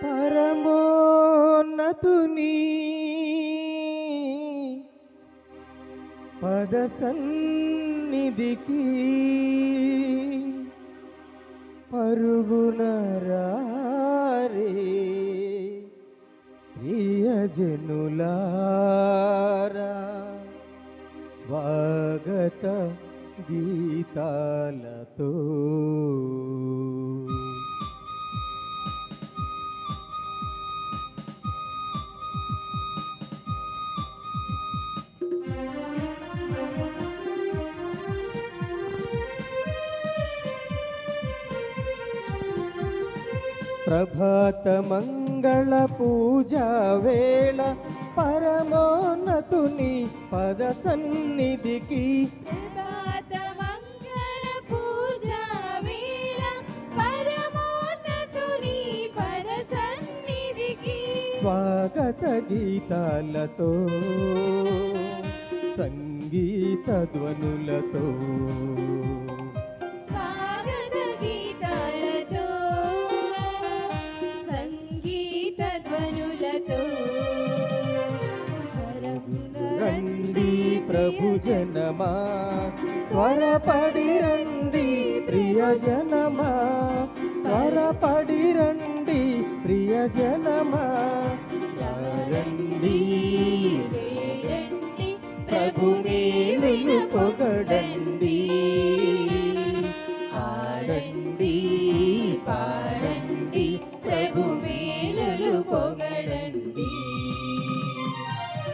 పరమోన్నతుని పద సన్నిధికి పరుగున రారే ప్రియజనులారా, స్వాగత గీతాలతో. ప్రభాత మంగళ పూజా వేళ పరమోన్నతుని పద సన్నిధికి, ప్రభాత మంగళ పూజా వేళ పరమోన్నతుని పద సన్నిధికి స్వాగత గీతాలతో సంగీత ధ్వనులతో, స్వాగత గీతాలతో సంగీత ధ్వనులతో రండి ప్రభు జనమా, త్వరపడి రండి ప్రియజనమా, త్వరపడి రండి ప్రియజనమా. రండి వేడండి ప్రభుని పొగడండి, ఆడండి పాడండి ప్రభు మేలులు పొగడండి.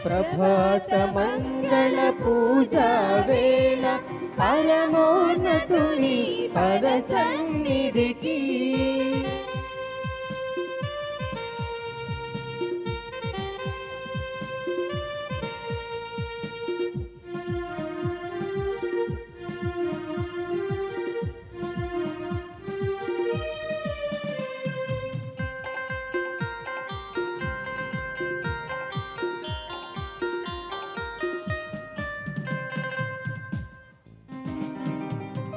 ప్రభాత మంగళ పూజా వేళ పరమోన్నతుని పద సన్నిధికి.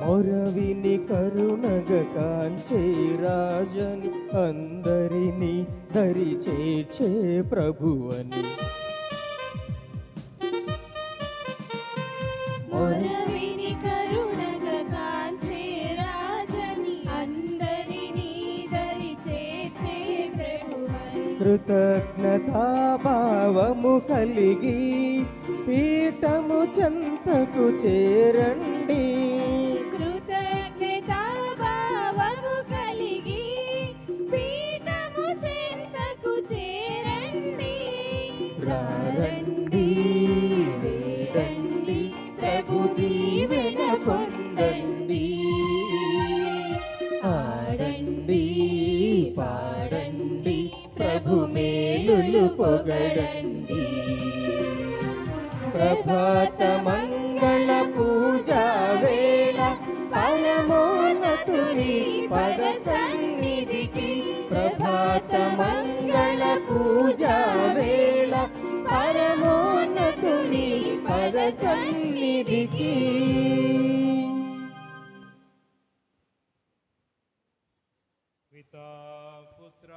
మొరవిని కరుణగ కాంచే రాజని, అందరినీ దరి చేర్చే ప్రభువని. మొరవిని కరుణగ కాంచే రాజని, అందరినీ దరి చేర్చే ప్రభువని. కృతజ్ఞతాభావము కలిగి పీఠము చెంతకు చేరండి, కృతజ్ఞతాభావము కలిగి పీఠము చెంతకు చేరండి. రండి వేడండి ప్రభు దీవెన పొందండి, ఆడండి పాడండి ప్రభు మేలులు పొగడండి. ప్రభాత మంగళ పూజా వేళ పరమోన్నతుని పద సన్నిధికి, ప్రభాత మంగళ పూజా వేళ పరమోన్నతుని పద సన్నిధికి. పితా పుత్ర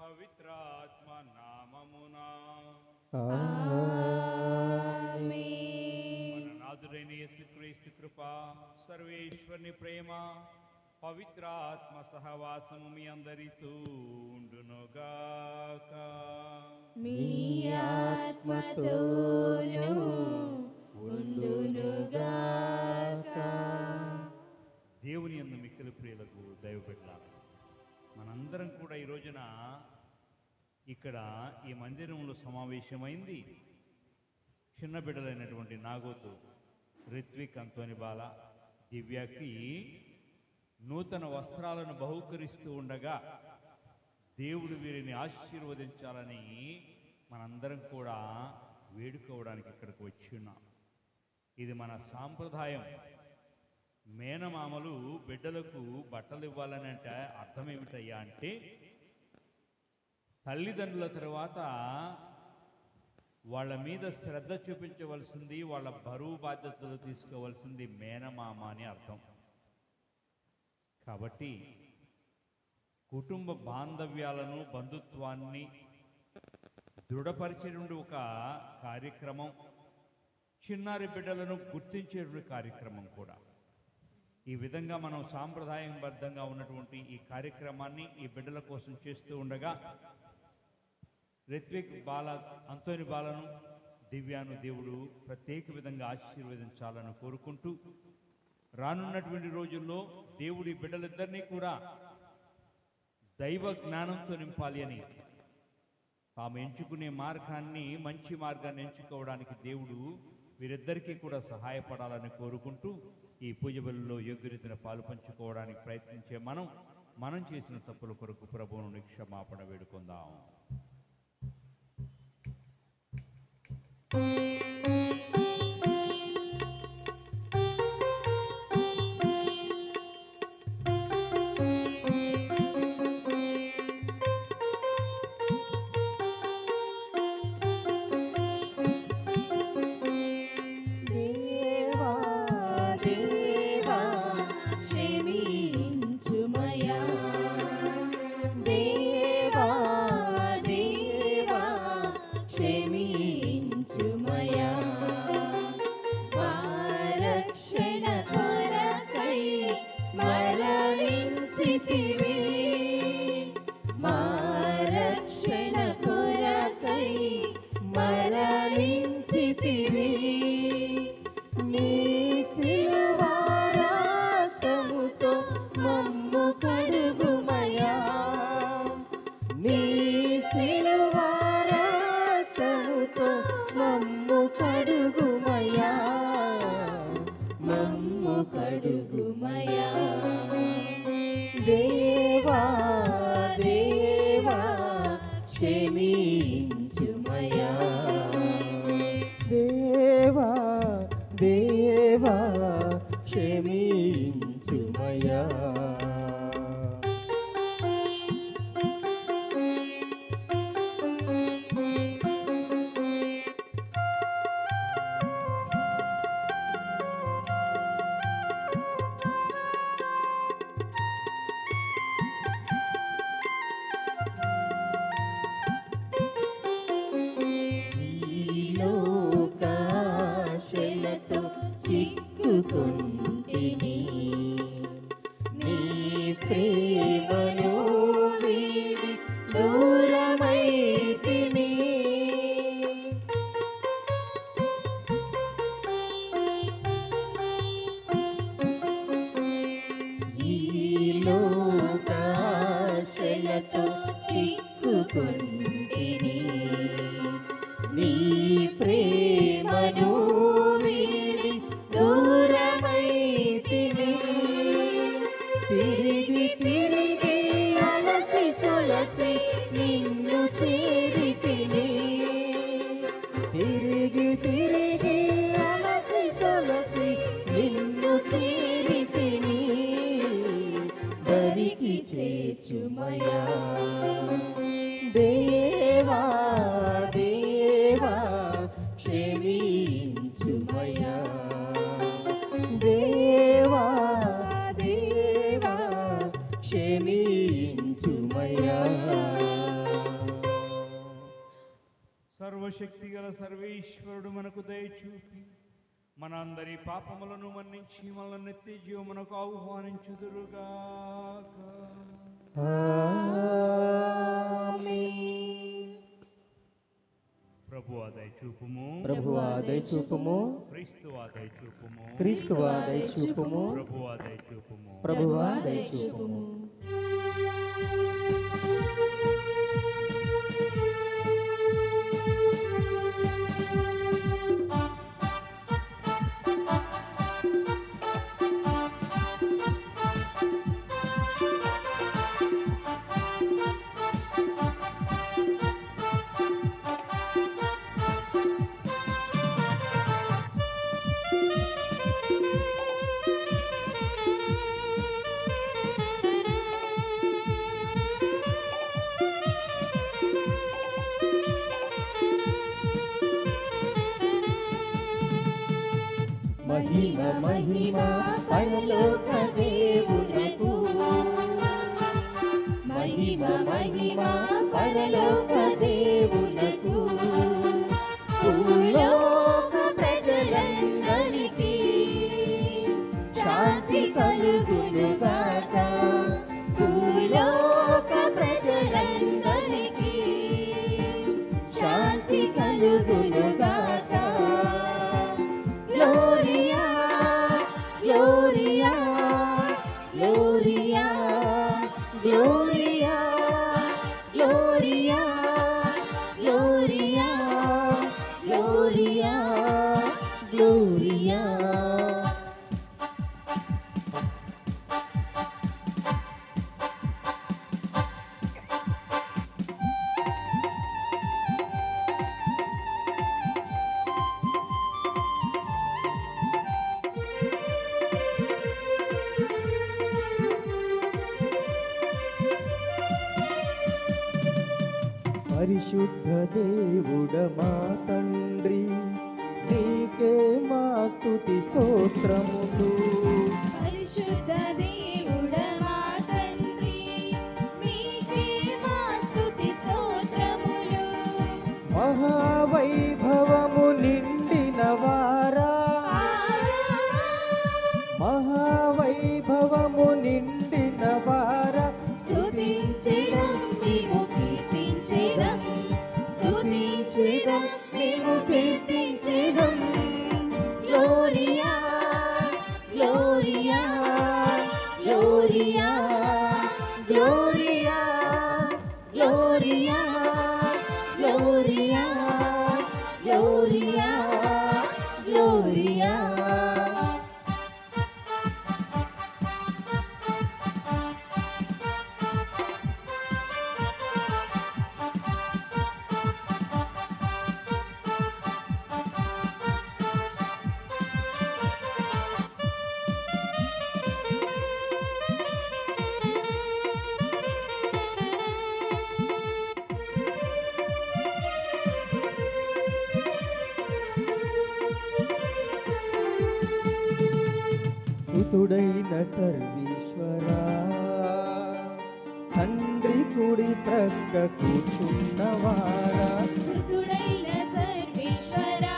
పవిత్రాత్మ నామమునా మన నాథుడైన యేసుక్రీస్తు కృప, సర్వేశ్వరుని ప్రేమ, పవిత్రాత్మ సహవాసము మీ అందరితో ఉండునుగాక. మీ ఆత్మతోనూ ఉండునుగాక. దేవుని యందు మిక్కిలి ప్రియులకు దైవ బిడ్డలారా, మనందరం కూడా ఈ రోజున ఇక్కడ ఈ మందిరంలో సమావేశమైంది చిన్న బిడ్డలైనటువంటి నాగోతు, రిత్విక్, అంతోని బాల, దివ్యకి నూతన వస్త్రాలను బహుకరిస్తూ ఉండగా దేవుడు వీరిని ఆశీర్వదించాలని మనందరం కూడా వేడుకోవడానికి ఇక్కడికి వచ్చి ఉన్నాం. ఇది మన సాంప్రదాయం. మేనమామలు బిడ్డలకు బట్టలు ఇవ్వాలని అంటే అర్థం ఏమిటయ్యా అంటే, తల్లిదండ్రుల తర్వాత వాళ్ళ మీద శ్రద్ధ చూపించవలసింది, వాళ్ళ బరువు బాధ్యతలు తీసుకోవాల్సింది మేనమామ అని అర్థం. కాబట్టి కుటుంబ బాంధవ్యాలను బంధుత్వాన్ని దృఢపరిచేటువంటి ఒక కార్యక్రమం, చిన్నారి బిడ్డలను గుర్తించేటువంటి కార్యక్రమం కూడా. ఈ విధంగా మనం సాంప్రదాయబద్ధంగా ఉన్నటువంటి ఈ కార్యక్రమాన్ని ఈ బిడ్డల కోసం చేస్తూ ఉండగా రిత్విక్ అంతోని బాలను దివ్యాను దేవుడు ప్రత్యేక విధంగా ఆశీర్వదించాలని కోరుకుంటూ, రానున్నటువంటి రోజుల్లో దేవుడి బిడ్డలిద్దరినీ కూడా దైవ జ్ఞానంతో నింపాలి అని, తాము ఎంచుకునే మార్గాన్ని, మంచి మార్గాన్ని ఎంచుకోవడానికి దేవుడు వీరిద్దరికీ కూడా సహాయపడాలని కోరుకుంటూ, ఈ పూజ బలిలో యోగ్యరీతిన పాలు పంచుకోవడానికి ప్రయత్నించే మనం చేసిన తప్పుల కొరకు ప్రభువును నుండి క్షమాపణ వేడుకుందాం. దేవా దేవా క్షమించుమయా, దేవా దేవా క్షమించుమయా. చిక్కుకుంటిని నీ ప్రేమను వీడి దూరమైతిని, ఈ లోకాశలతో చిక్కుకుంటిని నీ ప్రేమను వీడి దూరమైతిని. తిరిగి తిరిగి అలసి సొలసి నిన్ను చేరితిని, తిరిగి తిరిగి అలసి సొలసి నిన్ను చేరితిని. దరికి చేర్చుమయా దేవా దేవా క్షమించుమయా, దేవా దేవా క్షమించుమయా. సర్వశక్తి గల సర్వేశ్వరుడు మనకు దయచూపి మనందరి పాపములను మన్నించి మనల్ని నిత్య జీవమునకు ఆహ్వానించుదురుగాక. ప్రభువా దయచూపుము, ప్రభువా దయచూపుము, క్రీస్తువా దయచూపుము, క్రీస్తువా దయచూపుము, ప్రభువా దయచూపుము, ప్రభువా దయచూపుము. మహిమ మహిమ పరలోక దేవునకు, మహిమ మహిమ మహిమ పరలోక దేవునకు భూలోక ప్రజలందరికీ శాంతి కలుగునుగాక. భూలోక ప్రజలందరికీ శాంతి కలుగునుగాక. గ్లోరియా గ్లోరియా గ్లోరియా గ్లోరియా గ్లోరియా గ్లోరియా గ్లోరియా గ్లోరియా. పరిశుద్ధ దేవుడ మా తండ్రి, నీకే మా స్తుతి స్తోత్రములు. పరిశుద్ధ దేవుడ మా తండ్రి, మీకే మా స్తుతి స్తోత్రములు. మహావైభవము నిండిన వారా, మహావైభవము నిండిన వారా, స్తుతించెదం మేము కీర్తించెదం, స్తుతించెదం మేము కీర్తించెదం. గ్లోరియా గ్లోరియా గ్లోరియా గ్లోరియా గ్లోరియా గ్లోరియా గ్లోరియా గ్లోరియా. సుతుడైన సర్వేశ్వరా, తండ్రి కుడి ప్రక్క కూర్చున్నవారా, సుతుడైన సర్వేశ్వరా,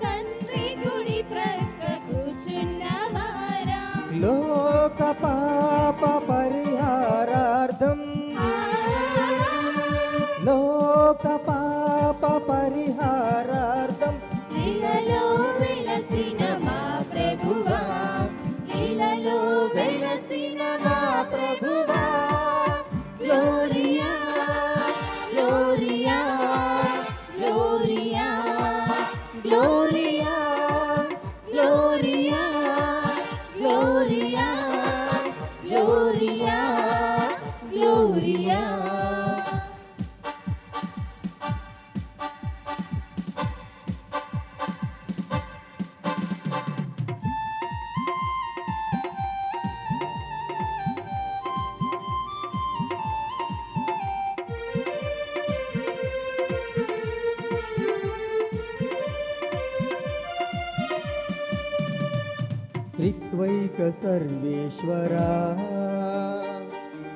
తండ్రి కుడి ప్రక్క కూర్చున్నవారా, లోక పాప పరిహారార్థం, లోక పాప పరిహారార్థం, ఇలలో వెలసిన మా ప్రభువా, ఇలలో వెలసిన మా ప్రభువా. గ్లోరియా గ్లోరియా గ్లోరియా గ్లోరియా గ్లోరియా గ్లోరియా గ్లోరియా గ్లోరియా. త్రిత్వైక సర్వేశ్వరా,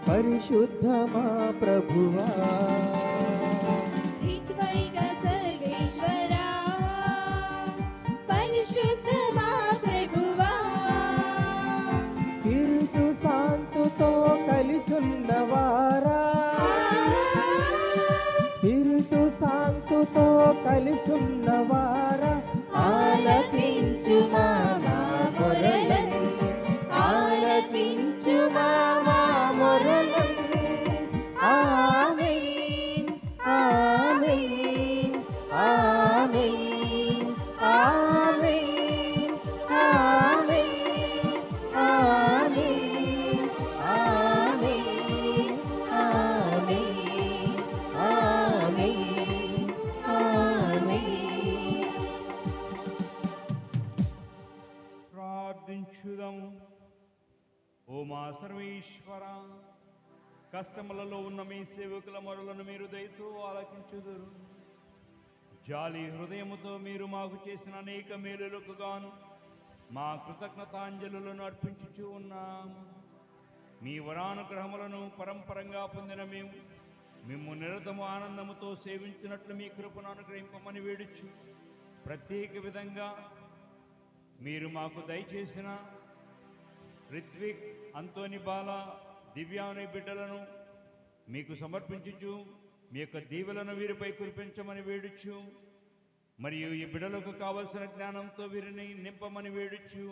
పరిశుద్ధ మా ప్రభువా, త్రిత్వైక సర్వేశ్వరా, పరిశుద్ధ మా ప్రభువా, స్పిరిటు శాంతుతో కలిసున్నవారా, స్పిరిటు శాంతుతో కలిసున్నవారా, ఆలకించు మా మొరలను, ఆలకించు మా మొరలను. ఆమేన్ ఆమేన్ ఆమేన్ ఆమేన్ ఆమేన్ ఆమేన్ ఆమేన్ ఆమేన్ ఆమేన్ ఆమేన్. ప్రార్థించుదాం. ఓ మా సర్వేశ్వర, కష్టములలో ఉన్న మీ సేవకుల మొరలను మీరు దయతో ఆలకించుదురు. జాలి హృదయముతో మీరు మాకు చేసిన అనేక మేలులకు గాను మా కృతజ్ఞతాంజలులను అర్పించుచూ ఉన్నాము. మీ వరానుగ్రహములను పరంపరంగా పొందిన మేము మిమ్ము నిరతము ఆనందముతో సేవించినట్లు మీ కృపను అనుగ్రహింపమని వేడుచు ప్రత్యేక విధంగా మీరు మాకు దయచేసిన రిత్విక్, అంతోని బాల, దివ్యాని బిడ్డలను మీకు సమర్పించుచు మీ యొక్క దీవెలను వీరిపై కురిపించమని వేడుచు మరియు ఈ బిడ్డలకు కావలసిన జ్ఞానంతో వీరిని నింపమని వేడుచు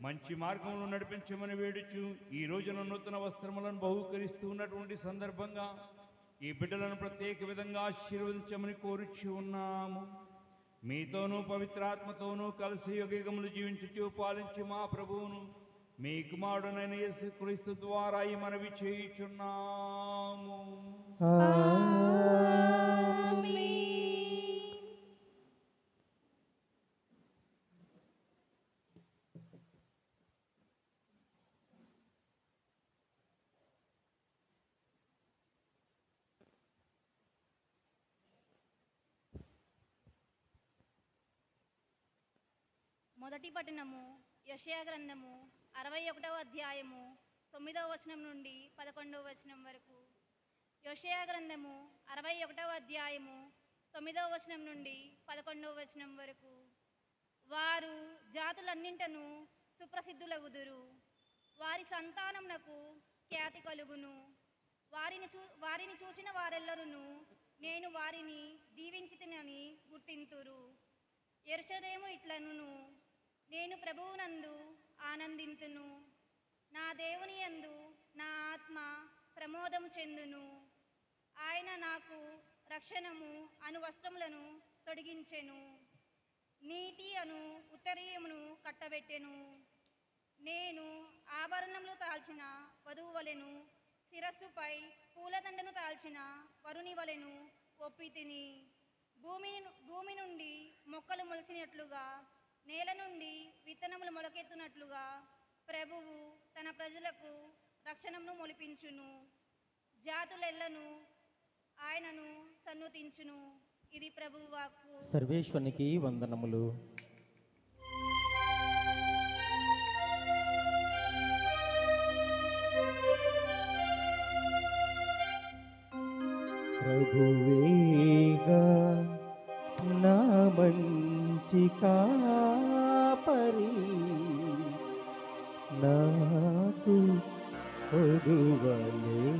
మంచి మార్గంలో నడిపించమని వేడుచు ఈ రోజున నూతన వస్త్రములను బహుకరిస్తూ ఉన్నటువంటి సందర్భంగా ఈ బిడ్డలను ప్రత్యేక విధంగా ఆశీర్వదించమని కోరుచు ఉన్నాము. మీతోనూ పవిత్రాత్మతోనూ కలిసి యుగములు జీవించుచు పాలించి మా ప్రభువును మీ కుమారుడైన యేసుక్రీస్తు ద్వారా ఈ మనవి చేయుచున్నాము. మొదటి పట్టణము యెషయా గ్రంథము 61వ అధ్యాయము 9వ వచనం నుండి 11వ వచనం వరకు. యెషయా గ్రంథము 61వ అధ్యాయము 9వ వచనం నుండి 11వ వచనం వరకు. వారు జాతులన్నింటను సుప్రసిద్ధులగుదురు, వారి సంతానమునకు ఖ్యాతి కలుగును. వారిని చూసిన వారెల్లరును నేను వారిని దీవించితినని గుర్తింతురు. యెరూషలేము ఇట్లనును, నేను ప్రభువునందు ఆనందింతును, నా దేవుని యందు నా ఆత్మ ప్రమోదము చెందును. ఆయన నాకు రక్షణము అను వస్త్రములను తొడిగించెను, నీతి అను ఉత్తరీయమును కట్టబెట్టెను. నేను ఆభరణములు తాల్చిన వధువు వలెను, శిరస్సుపై పూలదండను తాల్చిన వరుని వలెను ఒప్పితిని. భూమి నుండి మొక్కలు మొలిచినట్లుగా, నేల నుండి విత్తనములు మొలకెత్తునట్లుగా ప్రభువు తన ప్రజలకు రక్షణను మొలిపించును. జాతులెల్లను ఆయనను సన్నుతించును. ఇది ప్రభువు వాక్కు. సర్వేశ్వరునికి వందనములు. ప్రభువేగా నా మంచి కాపరి, నాకు కొదువలేదుగా.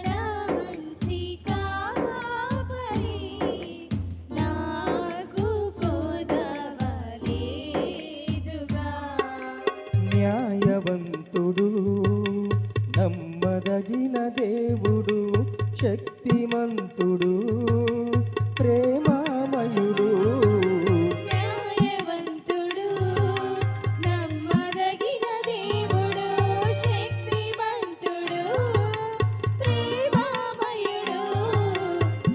నా మంచి కాపరి, నాకు కొదువలేదుగా. న్యాయవంతుడు, నమ్మదగిన దేవుడు, శక్తిమంతుడు, ప్రేమామయుడు. న్యాయవంతుడు, నమ్మదగిన దేవుడు, శక్తిమంతుడు, ప్రేమామయుడు.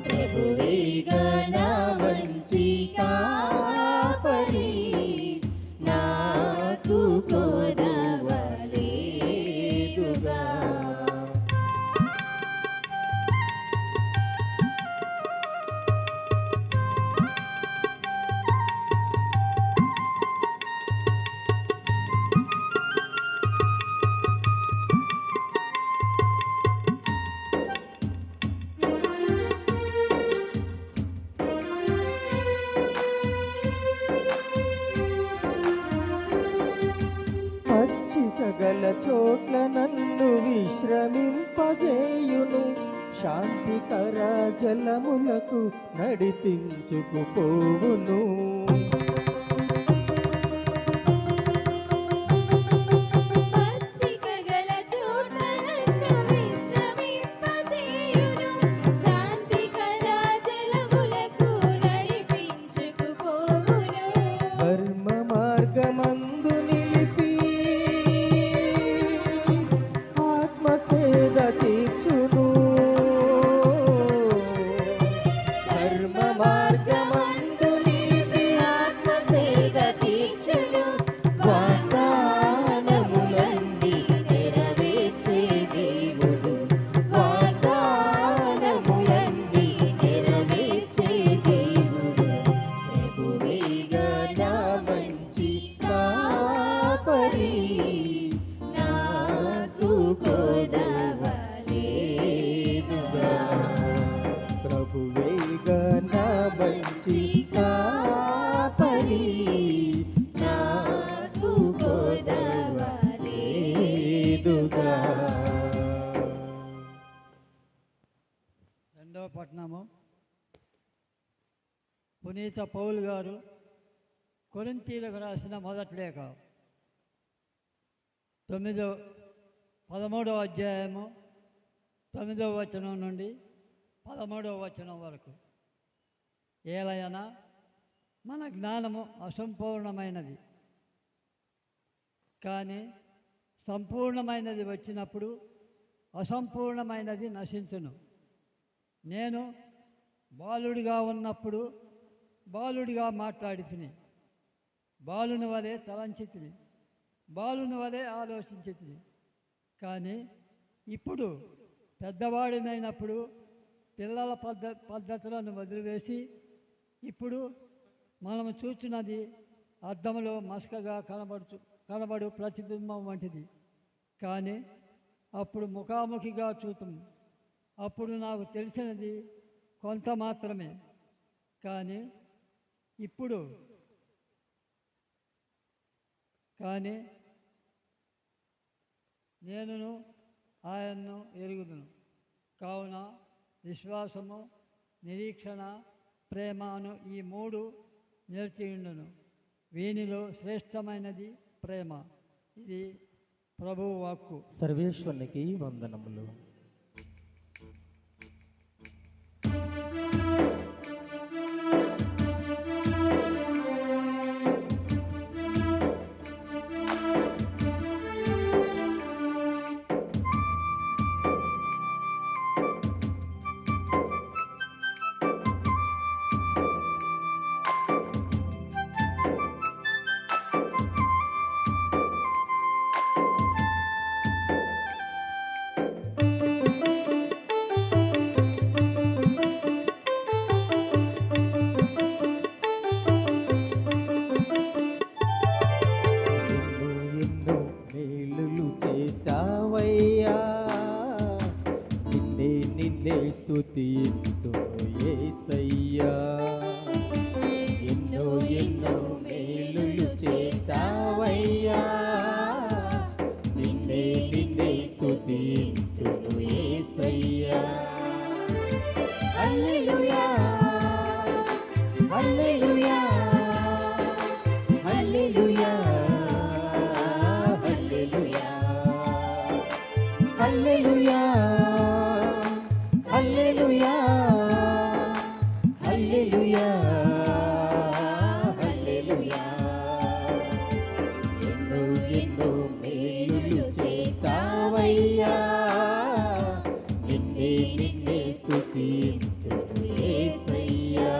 ప్రభువేగా నా మంచి కాపరి, నాకు కొదవలేదుగా. సగల చోట్ల నన్ను విశ్రమింపజేయును, శాంతికర జలములకు నడిపించుకుపోవును. పచ్చికగల చోట్ల నన్ను విశ్రమింపజేయును, రెండవ పట్టణము పునీత పౌలు గారు కొరింథీయులకు రాసిన మొదటి లేఖ 13వ అధ్యాయము 9వ వచనం నుండి 13వ వచనం వరకు. ఏలయనా మన జ్ఞానము అసంపూర్ణమైనది, కానీ సంపూర్ణమైనది వచ్చినప్పుడు అసంపూర్ణమైనది నశించును. నేను బాలుడిగా ఉన్నప్పుడు బాలుడిగా మాట్లాడి తిని, బాలుని వలె తలంచి తిని, బాలుని వలె ఆలోచించి తిని. కానీ ఇప్పుడు పెద్దవాడినైనప్పుడు పిల్లల పద్ధతులను వదిలివేసి, ఇప్పుడు మనము చూస్తున్నది అద్దంలో మసకగా కనబడు ప్రతిబింబం వంటిది. కానీ అప్పుడు ముఖాముఖిగా చూతుము. అప్పుడు నాకు తెలిసినది కొంత మాత్రమే, కానీ నేనును ఆయన్ను ఎరుగుదును. కావున విశ్వాసము, నిరీక్షణ, ప్రేమ అను ఈ మూడు నిలిచియుండును. వీనిలో శ్రేష్టమైనది ప్రేమ. ఇది ప్రభువు వాక్కు. సర్వేశ్వరునికి వందనములు. స్తుతింతును యేసయ్యా. ఎన్నో ఎన్నో మేలులు చేశావయ్యా, నిన్నే నిన్నే స్తుతింతును యేసయ్యా. హల్లెలూయా hallelujah hallelujah hallelujah hallelujah hallelujah hallelujah హల్లెలూయా. ఎన్నో ఎన్నో మేలులు చేశావయ్యా, నిన్నే నిన్నే స్తుతింతును యేసయ్యా.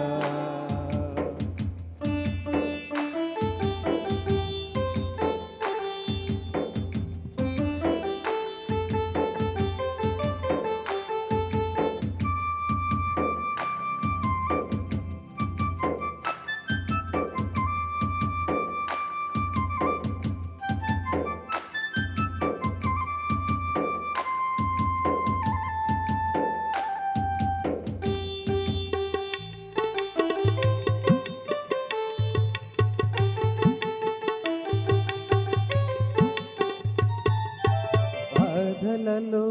బాధలలో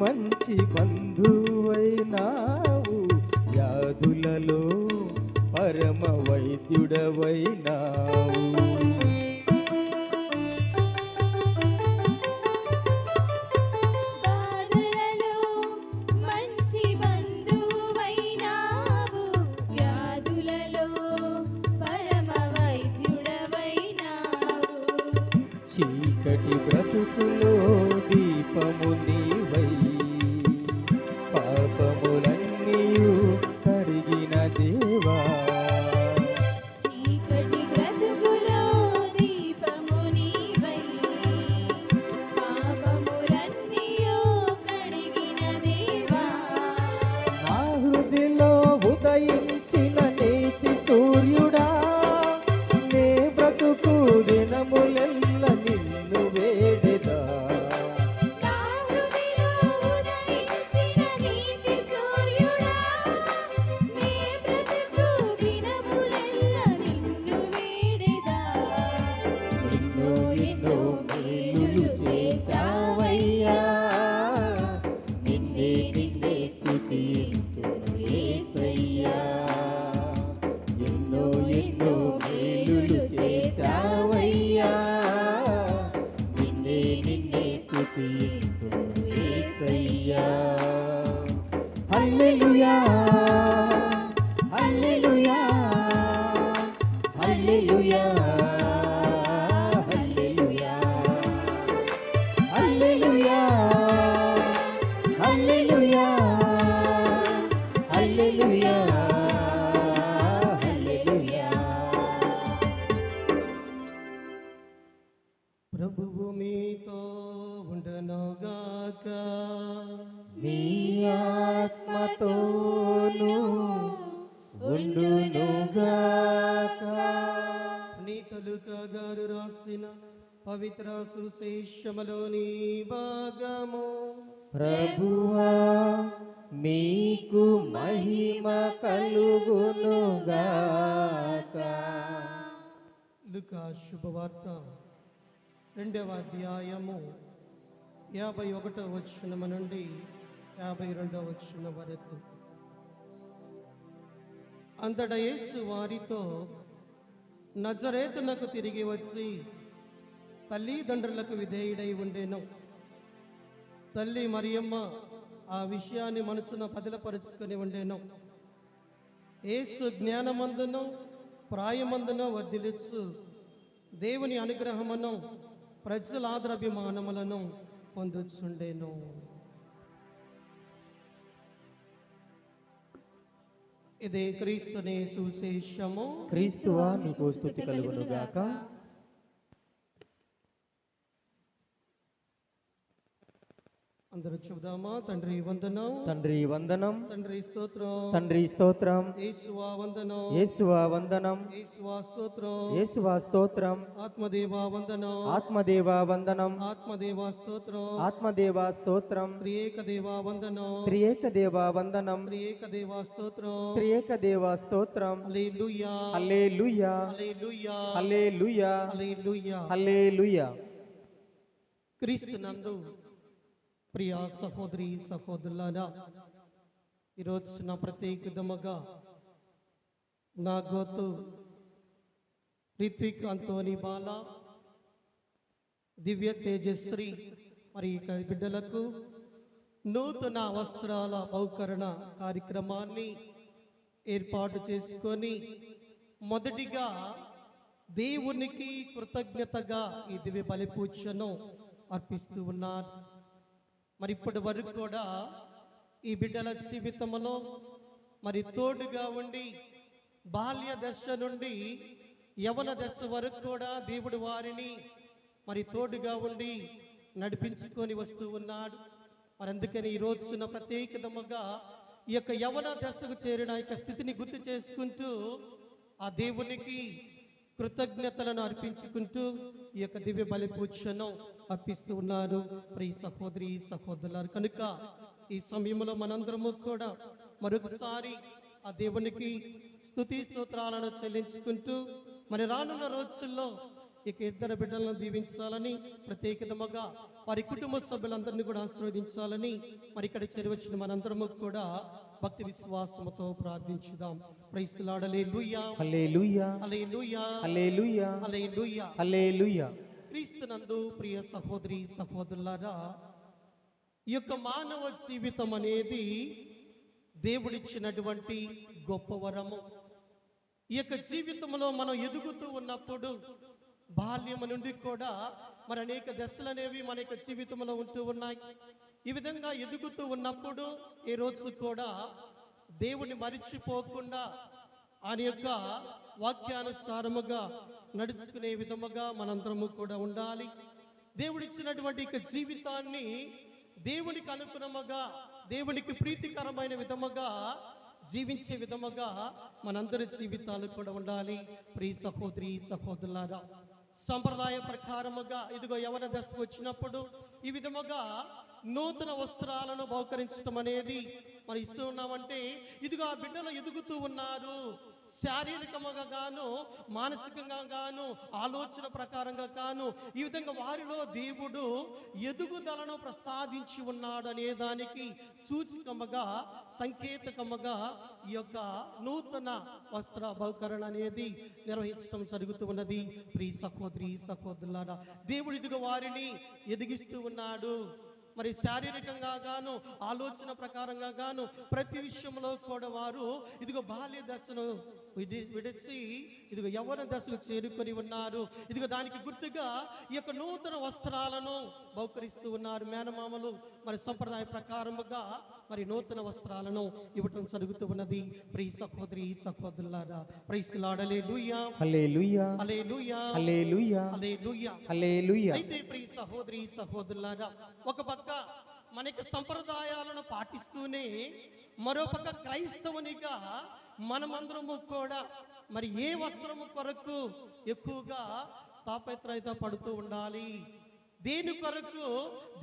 మంచి బంధువైనావు, వ్యాధులలో పరమ వైద్యుడవైనావు. బాధలలో మంచి బంధువైనావు, వ్యాధులలో పరమ వైద్యుడవైనావు. చీకటి బ్రతుకులో దీపము నీవై, పాపములన్నీయు కడిగిన దేవా. చీకటి బ్రతుకులో హల్లెలూయా hallelujah hallelujah hallelujah hallelujah hallelujah hallelujah హల్లెలూయా. ప్రభువు మీతో ఉండనుగాక. మీ ఆత్మతోను ఉండునుగాక. నీతలుక గారు రాసిన పవిత్ర సుశేషములోని భాగము. ప్రభువా మీకు మహిమ కలుగునుగాక. లూకా శుభవార్త 2వ అధ్యాయము 51వ వచనము నుండి 52వ వచనం వరకు. అంతటా యేసు వారితో, నజరేతునకు తిరిగి వచ్చి తల్లిదండ్రులకు విధేయుడై ఉండెను. తల్లి మరియమ్మ ఆ విషయాన్ని మనసున పదిలపరుచుకొని ఉండెను. యేసు జ్ఞానమందును ప్రాయమందును వర్ధిల్లుచు దేవుని అనుగ్రహమును ప్రజల ఆదరాభిమానములను పొందుచుండెను. ఇదే క్రీస్తుని సుశేషము. క్రీస్తువా నీకు స్తుతి కలుగునుగాక. అందరూ చెబుదామా? తండ్రి వందనం, తండ్రి వందనం, తండ్రి స్తోత్రం, తండ్రి స్తోత్రం, యేసువా వందనం, యేసువా వందనం, యేసువా స్తోత్రం, యేసువా స్తోత్రం, ఆత్మదేవా వందనం, ఆత్మదేవా వందనం, ఆత్మదేవా స్తోత్రం, ఆత్మదేవా స్తోత్రం, త్రియేక దేవా వందనం, త్రియేక దేవా వందనం, త్రియేక దేవా స్తోత్రం, త్రియేక దేవా స్తోత్రం. హల్లెలూయా హల్లెలూయా హల్లెలూయా హల్లెలూయా హల్లెలూయా. హల్లెలూయా. క్రీస్తు నందు ప్రియ సహోదరి సహోదరులారా, ఈరోజు నా ప్రత్యేక విధముగా నా గోతు రిత్విక్ అంతోని బాల, దివ్య తేజశ్రీ మరి ఇక బిడ్డలకు నూతన వస్త్రాల బహుకరణ కార్యక్రమాన్ని ఏర్పాటు చేసుకొని మొదటిగా దేవునికి కృతజ్ఞతగా ఈ దివ్య బలి పూజను అర్పిస్తూ ఉన్నారు. మరి ఇప్పటి వరకు కూడా ఈ బిడ్డల జీవితంలో మరి తోడుగా ఉండి బాల్య దశ నుండి యవన దశ వరకు కూడా దేవుడు వారిని మరి తోడుగా ఉండి నడిపించుకొని వస్తూ ఉన్నాడు. మరి అందుకని ఈ రోజున ప్రత్యేకతముగా ఈ యొక్క యవన దశకు చేరిన యొక్క స్థితిని గుర్తు చేసుకుంటూ ఆ దేవునికి కృతజ్ఞతలను అర్పించుకుంటూ ఈ యొక్క దివ్య బలి పూజను అర్పిస్తూ ఉన్నారు ప్రియ సహోదరి సహోదరులారు. కనుక ఈ సమయంలో మనందరము కూడా మరొకసారి ఆ దేవునికి స్తుతి స్తోత్రాలను చెల్లించుకుంటూ మరి రానున్న రోజుల్లో ఇక ఇద్దరు బిడ్డలను దీవించాలని, ప్రత్యేకతముగా వారి కుటుంబ సభ్యులందరినీ కూడా ఆశీర్వదించాలని మరి ఇక్కడ చేరవచ్చిన మనందరము కూడా భక్తి విశ్వాసముతో ప్రార్థించుదాం. Praise the lord. Hallelujah hallelujah hallelujah hallelujah hallelujah. Hallelujah. క్రీస్తునందు ప్రియ సహోదరి సహోదరులారా, ఈ యొక్క మానవ జీవితం అనేది దేవుడిచ్చినటువంటి గొప్ప వరము. ఈ యొక్క జీవితంలో మనం ఎదుగుతూ ఉన్నప్పుడు బాల్యము నుండి కూడా మరి అనేక దశలు అనేవి మన యొక్క జీవితంలో ఉంటూ ఉన్నాయి. ఈ విధంగా ఎదుగుతూ ఉన్నప్పుడు ఈ రోజు కూడా దేవుని మరిచిపోకుండా ఆయన యొక్క వాక్యానుసారముగా నడుచుకునే విధముగా మనందరము కూడా ఉండాలి. దేవుడిచ్చినటువంటి యొక్క జీవితాన్ని దేవునికి అనుగుణముగా, దేవునికి ప్రీతికరమైన విధముగా జీవించే విధముగా మనందరి జీవితాలు కూడా ఉండాలి. ప్రియ సహోదరి సహోదరులారా, సంప్రదాయ ప్రకారముగా ఇదిగో యవన దశకు వచ్చినప్పుడు ఈ విధముగా నూతన వస్త్రాలను బహుకరించడం అనేది మనం ఇస్తూ ఉన్నామంటే ఇదిగో ఆ బిడ్డలు ఎదుగుతూ ఉన్నారు. శారీరకంగా గాను, మానసికంగా గాను, ఆలోచన ప్రకారంగా గాను ఈ విధంగా వారిలో దేవుడు ఎదుగుదలను ప్రసాదించి ఉన్నాడు అనే దానికి సూచకముగా, సంకేతకముగా ఈ యొక్క నూతన వస్త్ర బహుకరణ అనేది నిర్వహించడం జరుగుతూ ఉన్నది. ప్రియ సహోదరి సహోదరులారా, దేవుడు ఇదిగో వారిని ఎదిగిస్తూ ఉన్నాడు. మరి శారీరకంగా గాను ఆలోచన ప్రకారంగా గాను ప్రతి విషయంలో కూడా వారు ఇదిగో బాల్య దశను విడిచి ఇదిగో యవ్వన దశకు చేరుకొని ఉన్నారు. ఇదిగో దానికి గుర్తుగా ఈ యొక్క నూతన వస్త్రాలను బహుకరిస్తూ ఉన్నారు. మేనమామలు మరి సంప్రదాయ ప్రకారముగా మరి నూతన వస్త్రాలను ఇవ్వటం జరుగుతూ ఉన్నది. ప్రియ సహోదరి సహోదరులారా, ప్రైస్తులాడ్. హల్లెలూయా, హల్లెలూయా, హల్లెలూయా, హల్లెలూయా, హల్లెలూయా, హల్లెలూయా. అయితే ప్రియ సహోదరి సహోదరులారా, ఒక పక్క మనకి సంప్రదాయాలను పాటిస్తూనే మరోపక్క క్రైస్తవునిగా మనమందరము కూడా మరి ఏ వస్త్రము కొరకు ఎక్కువగా తాపత్రయత పడుతూ ఉండాలి, దేని కొరకు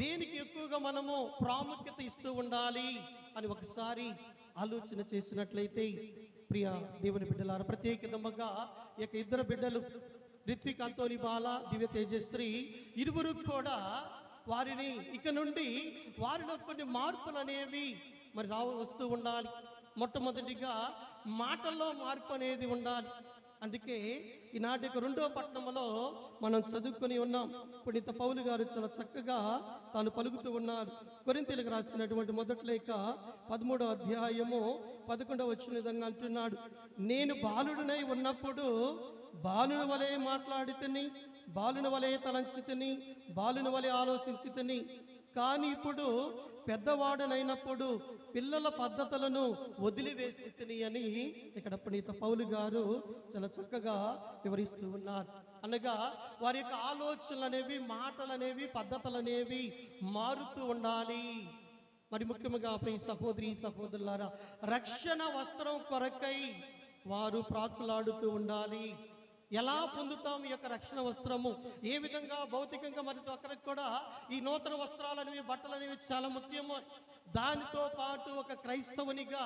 దేనికి ఎక్కువగా మనము ప్రాముఖ్యత ఇస్తూ ఉండాలి అని ఒకసారి ఆలోచన చేసినట్లయితే ప్రియ దేవుని బిడ్డలారా, ప్రత్యేకంగా ఈ యొక్క ఇద్దరు బిడ్డలు రిత్విక్ అంతోని బాల, దివ్య తేజశ్రీ ఇరువురు కూడా వారిని ఇక నుండి వారిలో కొన్ని మార్పులు అనేవి మరి వస్తూ ఉండాలి. మొట్టమొదటిగా మాటల్లో మార్పు అనేది ఉండాలి. అందుకే ఈనాటి రెండవ పట్టణంలో మనం చదువుకొని ఉన్నాం. పునీత పౌలు గారు చాలా చక్కగా తాను పలుకుతూ ఉన్నారు. కొరింథీయులకు రాసినటువంటి మొదటి లేఖ 13వ అధ్యాయము 11వ వచనం విధంగా అంటున్నాడు, నేను బాలుడినై ఉన్నప్పుడు బాలుని వలె మాట్లాడితిని, బాలుని వలె తలంచితిని, బాలుని వలె ఆలోచించితిని, కానీ ఇప్పుడు పెద్దవాడునైనప్పుడు పిల్లల పద్ధతులను వదిలివేసితిని అని ఇక్కడ పునీత పౌలు గారు చాలా చక్కగా వివరిస్తూ ఉన్నారు. అనగా వారి యొక్క ఆలోచనలు అనేవి, మాటలు అనేవి, పద్ధతులు అనేవి మారుతూ ఉండాలి. మరి ముఖ్యంగా ప్రియ సహోదరి సహోదరులారా, రక్షణ వస్త్రం కొరకై వారు ప్రాకులాడుతూ ఉండాలి. ఎలా పొందుతాం ఈ యొక్క రక్షణ వస్త్రము? ఏ విధంగా భౌతికంగా మరి అక్కడికి కూడా ఈ నూతన వస్త్రాలు అనేవి, బట్టలు అనేవి చాలా ముఖ్యము. దానితో పాటు ఒక క్రైస్తవునిగా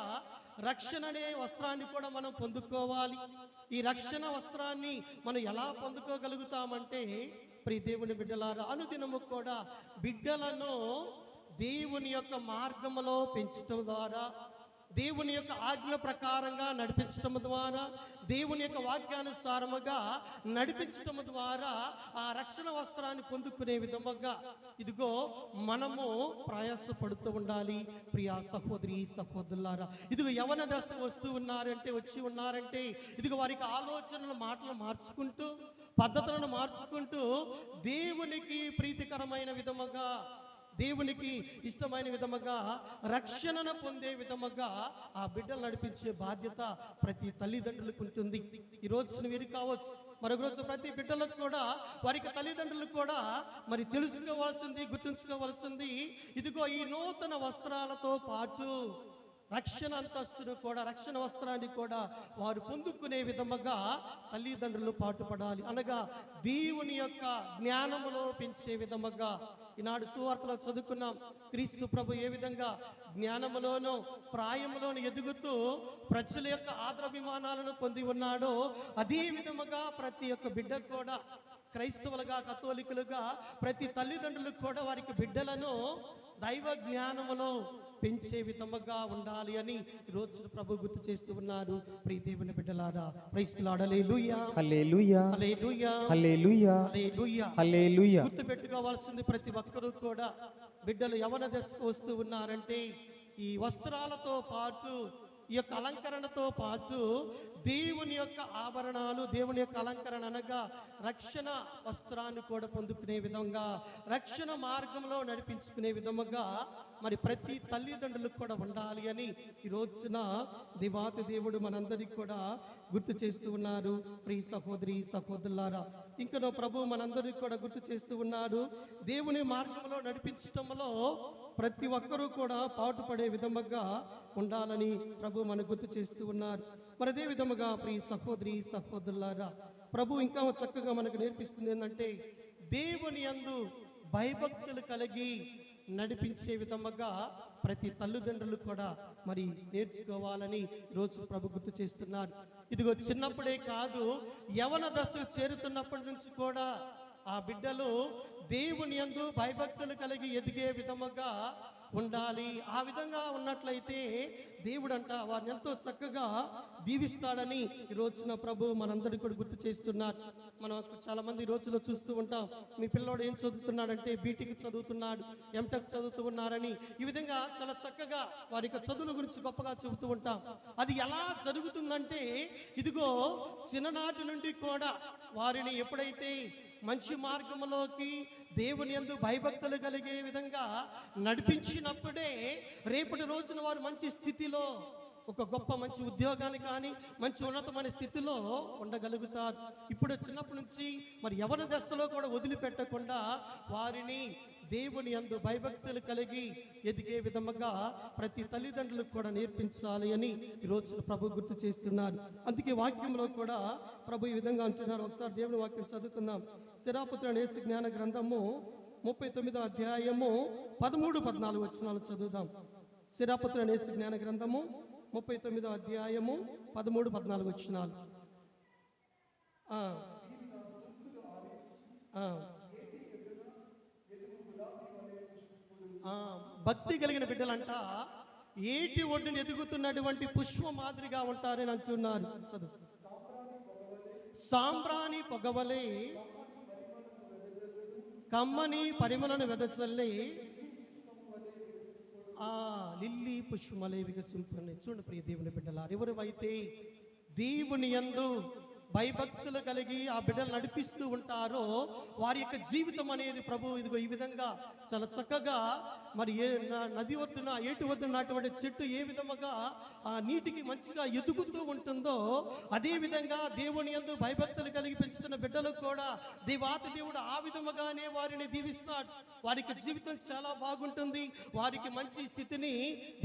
రక్షణ అనే వస్త్రాన్ని కూడా మనం పొందుకోవాలి. ఈ రక్షణ వస్త్రాన్ని మనం ఎలా పొందుకోగలుగుతామంటే ప్రియ దేవుని బిడ్డలారా, అనుదినము కూడా బిడ్డలను దేవుని యొక్క మార్గములో పెంచటం ద్వారా, దేవుని యొక్క ఆజ్ఞ ప్రకారంగా నడిపించటం ద్వారా, దేవుని యొక్క వాక్యానుసారముగా నడిపించటం ద్వారా ఆ రక్షణ వస్త్రాన్ని పొందుకునే విధముగా ఇదిగో మనము ప్రయాసపడుతూ ఉండాలి. ప్రియా సహోదరి సహోదరులారా, ఇదిగో యవన దశ వచ్చి ఉన్నారంటే ఇదిగో వారికి ఆలోచనలు, మాటలు మార్చుకుంటూ, పద్ధతులను మార్చుకుంటూ దేవునికి ప్రీతికరమైన విధముగా, దేవునికి ఇష్టమైన విధముగా, రక్షణను పొందే విధముగా ఆ బిడ్డలు నడిపించే బాధ్యత ప్రతి తల్లిదండ్రులకు ఉంటుంది. ఈ రోజున వీరు కావచ్చు, మరొక రోజు ప్రతి బిడ్డలకు కూడా వారికి తల్లిదండ్రులు కూడా మరి తెలుసుకోవాల్సింది, గుర్తుంచుకోవాల్సింది ఇదిగో ఈ నూతన వస్త్రాలతో పాటు రక్షణ అంతస్తును కూడా, రక్షణ వస్త్రాన్ని కూడా వారు పొందుకునే విధముగా తల్లిదండ్రులు పాటుపడాలి. అనగా దేవుని యొక్క జ్ఞానములో పెంచే విధముగా. ఈనాడు సువార్తలో చదువుకున్నాం, క్రీస్తు ప్రభు ఏ విధంగా జ్ఞానములోను ప్రాయములోను ఎదుగుతూ ప్రజల యొక్క ఆదరాభిమానాలను పొంది ఉన్నాడో అదే విధముగా ప్రతి ఒక్క బిడ్డ కూడా, క్రైస్తవులుగా, కథోలికులుగా ప్రతి తల్లిదండ్రులకు కూడా వారికి బిడ్డలను దైవ జ్ఞానములో పెంచే విధముగా ఉండాలి అని ఈరోజు ప్రభు గుర్తు చేస్తూ ఉన్నారు. ప్రియ దేవుని బిడ్డలారా, ప్రైస్తులాడ్. హల్లెలూయా, హల్లెలూయా, హల్లెలూయా, హల్లెలూయా, హల్లెలూయా, హల్లెలూయా. గుర్తు పెట్టుకోవాల్సింది ప్రతి ఒక్కరూ కూడా బిడ్డలు యవన దశకు వస్తూ ఉన్నారంటే ఈ వస్త్రాలతో పాటు, ఈ యొక్క అలంకరణతో పాటు దేవుని యొక్క ఆభరణాలు, దేవుని యొక్క అలంకరణ అనగా రక్షణ వస్త్రాన్ని కూడా పొందుకునే విధంగా, రక్షణ మార్గంలో నడిపించుకునే విధముగా మరి ప్రతి తల్లిదండ్రులకు కూడా ఉండాలి అని ఈ రోజున దేవాతి దేవుడు మనందరికీ కూడా గుర్తు చేస్తూ ఉన్నారు. ప్రియ సహోదరి సహోదరులారా, ఇంకా ప్రభు మనందరికీ కూడా గుర్తు చేస్తూ ఉన్నారు. దేవుని మార్గంలో నడిపించటంలో ప్రతి ఒక్కరూ కూడా పాటుపడే విధముగా ఉండాలని ప్రభు మనకు గుర్తు చేస్తూ ఉన్నారు. మరి అదే విధముగా ప్రియ సహోదరి సహోదరులారా, ప్రభు ఇంకా చక్కగా మనకు నేర్పిస్తుంది ఏంటంటే దేవుని యందు భయభక్తులు కలిగి నడిపించే విధముగా ప్రతి తల్లిదండ్రులు కూడా మరి నేర్చుకోవాలని రోజు ప్రభు గుర్తు చేస్తున్నారు. ఇదిగో చిన్నప్పుడే కాదు, యవన దశ చేరుతున్నప్పటి నుంచి కూడా ఆ బిడ్డలు దేవుని యందు భయభక్తులు కలిగి ఎదిగే విధముగా ఉండాలి. ఆ విధంగా ఉన్నట్లయితే దేవుడంట వారిని ఎంతో చక్కగా దీవిస్తాడని ఈ రోజున ప్రభు మనందరికీ కూడా గుర్తు చేస్తున్నారు. మనం చాలా మంది ఈ రోజులో చూస్తూ ఉంటాం, మీ పిల్లోడు ఏం చదువుతున్నాడంటే బీటెక్ చదువుతున్నాడు, ఎంటెక్ చదువుతూ ఉన్నారని ఈ విధంగా చాలా చక్కగా వారి యొక్క చదువుల గురించి గొప్పగా చెబుతూ ఉంటాం. అది ఎలా జరుగుతుందంటే, ఇదిగో చిన్ననాటి నుండి కూడా వారిని ఎప్పుడైతే మంచి మార్గంలోకి దేవుని యందు భయభక్తులు కలిగే విధంగా నడిపించినప్పుడే రేపటి రోజున వారు మంచి స్థితిలో ఒక గొప్ప మంచి ఉద్యోగాన్ని కానీ మంచి ఉన్నతమైన స్థితిలో ఉండగలుగుతారు. ఇప్పుడు చిన్నప్పటి నుంచి మరి యవ్వన దశలో కూడా వదిలిపెట్టకుండా వారిని దేవుని యందు భయభక్తులు కలిగి ఎదిగే విధముగా ప్రతి తల్లిదండ్రులకు కూడా నేర్పించాలి అని ఈరోజు ప్రభు గుర్తు చేస్తున్నారు. అందుకే వాక్యంలో కూడా ప్రభు ఈ విధంగా అంటున్నారు. ఒకసారి దేవుని వాక్యం చదువుకుందాం. శిరాపుత్రుని యేసు జ్ఞాన గ్రంథము 39వ అధ్యాయము 13-14 వచనాలు చదువుదాం. శిరాపుత్రుని యేసు జ్ఞాన గ్రంథము 39వ అధ్యాయము 13-14 వచనాలు. భక్తి కలిగిన బిడ్డలంట ఏటి ఒడ్డును ఎదుగుతున్నటువంటి పుష్ప మాదిరిగా ఉంటారని అంటున్నారు. చదువు. సాంబ్రాణి పొగవలే కమ్మని పరిమళను వెదజల్లి లిల్లీ పుష్పమలే వికసింపుని. చూడండి ప్రియ దేవుని బిడ్డలారు, ఎవరైతే దేవుని యందు భయభక్తులు కలిగి ఆ బిడ్డలు నడిపిస్తూ ఉంటారో వారి యొక్క జీవితం అనేది ప్రభు ఇదిగో ఈ విధంగా చాలా చక్కగా మరి నది ఒడ్డున ఏటి ఒడ్డున నాటువంటి చెట్టు ఏ విధముగా ఆ నీటికి మంచిగా ఎదుగుతూ ఉంటుందో అదే విధంగా దేవుని యందు భయభక్తులు కలిగి పెంచుతున్న బిడ్డలకు కూడా దేవాతి దేవుడు ఆ విధముగానే వారిని దీవిస్తాడు. వారికి జీవితం చాలా బాగుంటుంది. వారికి మంచి స్థితిని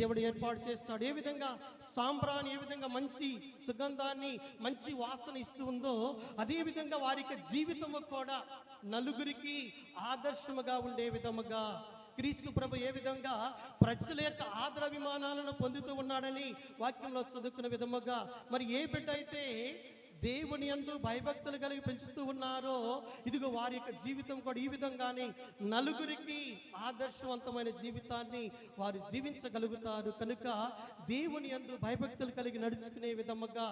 దేవుడు ఏర్పాటు చేస్తాడు. ఏ విధంగా సాంబ్రాన్ని ఏ విధంగా మంచి సుగంధాన్ని మంచి వాసన ఇస్తూ ఉందో అదే విధంగా వారికి జీవితము కూడా నలుగురికి ఆదర్శముగా ఉండే విధముగా క్రీస్తు ప్రభు ఏ విధంగా ప్రజల యొక్క ఆదరాభిమానాలను పొందుతూ ఉన్నాడని వాక్యంలో చదువుకున్న విధముగా మరి ఏ బిడ్డ అయితే దేవుని యందు భయభక్తులు కలిగి పెంచుతూ ఉన్నారో ఇదిగో వారి యొక్క జీవితం కూడా ఈ విధంగానే నలుగురికి ఆదర్శవంతమైన జీవితాన్ని వారు జీవించగలుగుతారు. కనుక దేవుని యందు భయభక్తులు కలిగి నడుచుకునే విధముగా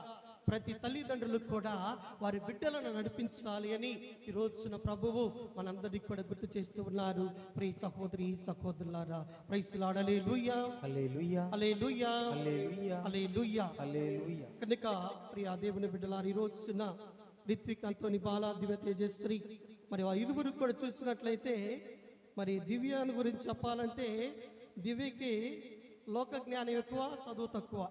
ప్రతి తల్లిదండ్రులకు కూడా వారి బిడ్డలను నడిపించాలి అని ఈ రోజున ప్రభువు మనందరికీ కూడా గుర్తు చేస్తూ ఉన్నారు. ప్రియ సహోదరి సహోదరులారా, praise lord. Hallelujah, hallelujah, hallelujah, hallelujah, hallelujah, హల్లెలూయా. కనుక ప్రియ దేవుని బిడ్డలారా, ఈ రోజున రిత్విక్, అంతోని, బాలా, దివ్య తేజశ్రీ మరి ఆ ఇరువురు కూడా చూసినట్లయితే మరి దివ్యాన్ని గురించి చెప్పాలంటే దివ్యకి లోక జ్ఞానం ఎక్కువ, చదువు తక్కువ.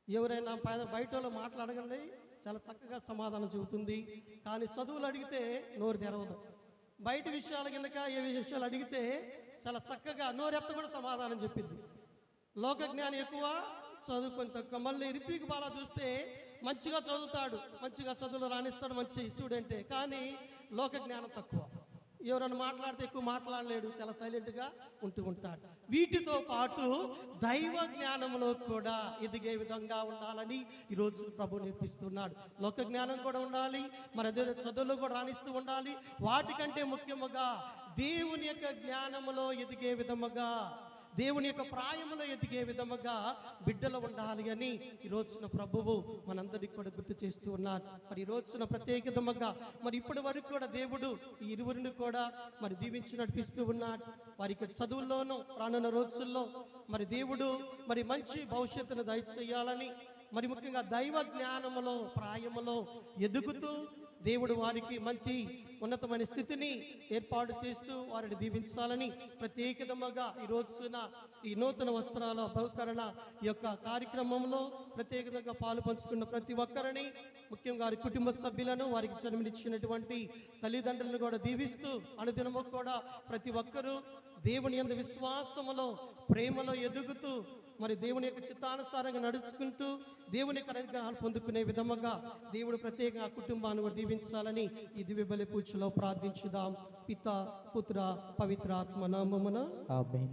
ఎవరైనా బయట మాట్లాడగలది చాలా చక్కగా సమాధానం చెబుతుంది, కానీ చదువులు అడిగితే నోరు తెరవదు. బయట విషయాల కనుక ఏ విషయాలు అడిగితే చాలా చక్కగా నోరెత్త కూడా సమాధానం చెప్పింది. లోక జ్ఞానం ఎక్కువ, చదువు కొంత తక్కువ. మళ్ళీ రిత్విక్ బాలా చూస్తే మంచిగా చదువుతాడు, మంచిగా చదువులు రాణిస్తాడు, మంచి స్టూడెంటే, కానీ లోక జ్ఞానం తక్కువ. ఎవరైనా మాట్లాడితే ఎక్కువ మాట్లాడలేడు, చాలా సైలెంట్గా ఉంటూ ఉంటాడు. వీటితో పాటు దైవ జ్ఞానంలో కూడా ఎదిగే విధంగా ఉండాలని ఈరోజు ప్రభు నేర్పిస్తున్నాడు. లోక జ్ఞానం కూడా ఉండాలి, మరి అదే చదువులో కూడా రాణిస్తూ ఉండాలి. వాటికంటే ముఖ్యముగా దేవుని యొక్క జ్ఞానములో ఎదిగే విధముగా, దేవుని యొక్క ప్రాయములో ఎదిగే విధముగా బిడ్డలు ఉండాలి అని ఈ రోజున ప్రభువు మనందరికీ కూడా గుర్తు చేస్తూ ఉన్నారు. మరి ఈ రోజున ప్రత్యేకతముగా మరి ఇప్పటి వరకు కూడా దేవుడు ఈ ఇరువురిని కూడా మరి దీవించి నడిపిస్తూ ఉన్నాడు. వారికి చదువుల్లోనూ రానున్న రోజుల్లో మరి దేవుడు మరి మంచి భవిష్యత్తును దయచేయాలని, మరి ముఖ్యంగా దైవ జ్ఞానములో ప్రాయములో ఎదుగుతూ దేవుడు వారికి మంచి ఉన్నతమైన స్థితిని ఏర్పాటు చేస్తూ వారిని దీవించాలని ప్రత్యేకతముగా ఈ రోజున ఈ నూతన వస్త్రాల బహుకరణ ఈ యొక్క కార్యక్రమంలో ప్రత్యేకంగా పాలు పంచుకున్న ప్రతి ఒక్కరిని, ముఖ్యంగా వారి కుటుంబ సభ్యులను, వారికి జన్మనిచ్చినటువంటి తల్లిదండ్రులను కూడా దీవిస్తూ అనుదినము కూడా ప్రతి ఒక్కరూ దేవుని యందు విశ్వాసములో ప్రేమలో ఎదుగుతూ మరి దేవుని యొక్క చిత్తానుసారంగా నడుచుకుంటూ దేవుని యొక్క అనుగ్రహాలు పొందుకునే విధముగా దేవుడు ప్రత్యేకంగా కుటుంబాన్ని కూడా దీవించాలని ఈ దివ్య బలి పూజలో ప్రార్థించుదాం. పిత, పుత్ర, పవిత్రాత్మ నామమున ఆమేన్.